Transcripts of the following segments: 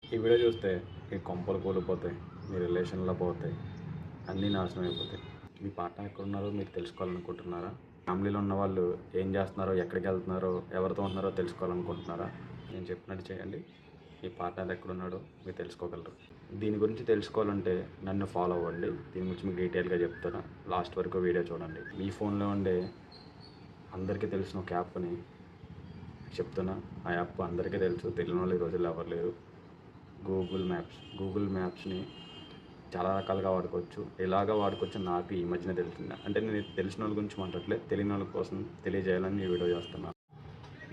ఈ వీడియో చూస్తే మీ కొంపలు కూలిపోతాయి, మీ రిలేషన్లో పోతాయి, అన్నీ నాశనం అయిపోతాయి. మీ పార్ట్నర్ ఎక్కడున్నారో మీరు తెలుసుకోవాలనుకుంటున్నారా? ఫ్యామిలీలో ఉన్న వాళ్ళు ఏం చేస్తున్నారో, ఎక్కడికి వెళ్తున్నారో, ఎవరితో ఉంటున్నారో తెలుసుకోవాలనుకుంటున్నారా? నేను చెప్పినట్టు చేయండి, మీ పార్ట్నర్ ఎక్కడున్నాడో మీరు తెలుసుకోగలరు. దీని గురించి తెలుసుకోవాలంటే నన్ను ఫాలో అవ్వండి. దీని గురించి మీకు డీటెయిల్గా చెప్తాను. లాస్ట్ వరకు వీడియో చూడండి. మీ ఫోన్లో ఉండే అందరికీ తెలిసిన ఒక యాప్ని చెప్తున్నా. ఆ యాప్ అందరికీ తెలుసు, తెలియని వాళ్ళు ఈ రోజుల్లో ఎవరు లేరు. గూగుల్ మ్యాప్స్ని చాలా రకాలుగా వాడుకోవచ్చు. ఎలాగ వాడుకోవచ్చు నాకు ఈ మధ్యన తెలిసింది. అంటే నేను తెలిసిన వాళ్ళ గురించి మాట్లాడలేదు, తెలియని వాళ్ళ కోసం తెలియజేయాలని ఈ వీడియో చేస్తున్నాను.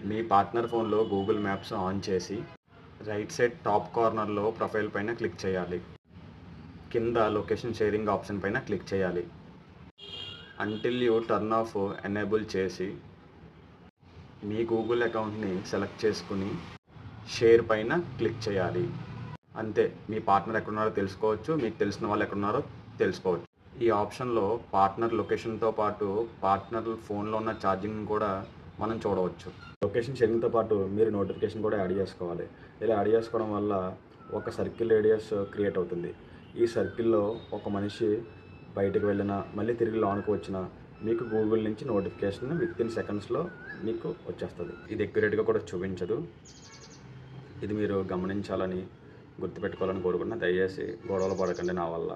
మీ పార్ట్నర్ ఫోన్లో గూగుల్ మ్యాప్స్ ఆన్ చేసి రైట్ సైడ్ టాప్ కార్నర్లో ప్రొఫైల్ పైన క్లిక్ చేయాలి. కింద లొకేషన్ షేరింగ్ ఆప్షన్ పైన క్లిక్ చేయాలి. Until you turn off enable చేసి మీ గూగుల్ అకౌంట్ని సెలెక్ట్ చేసుకుని షేర్ పైన క్లిక్ చేయాలి. అంతే, మీ పార్ట్నర్ ఎక్కడున్నారో తెలుసుకోవచ్చు, మీకు తెలిసిన వాళ్ళు ఎక్కడున్నారో తెలుసుకోవచ్చు. ఈ ఆప్షన్లో పార్ట్నర్ లొకేషన్తో పాటు పార్ట్నర్ ఫోన్లో ఉన్న ఛార్జింగ్ కూడా మనం చూడవచ్చు. లొకేషన్ షేరింగ్తో పాటు మీరు నోటిఫికేషన్ కూడా యాడ్ చేసుకోవాలి. ఇలా యాడ్ చేసుకోవడం వల్ల ఒక సర్కిల్ రేడియస్ క్రియేట్ అవుతుంది. ఈ సర్కిల్లో ఒక మనిషి బయటకు వెళ్ళినా మళ్ళీ తిరిగి లోనికి వచ్చినా మీకు గూగుల్ నుంచి నోటిఫికేషన్ వితిన్ సెకండ్స్లో మీకు వచ్చేస్తుంది. ఇది ఎక్యురేట్గా కూడా చూపించదు. ఇది మీరు గమనించాలని, గుర్తుపెట్టుకోవాలని కోరుకుంటున్నా. దయచేసి గొడవలు పడకండి నా వల్ల.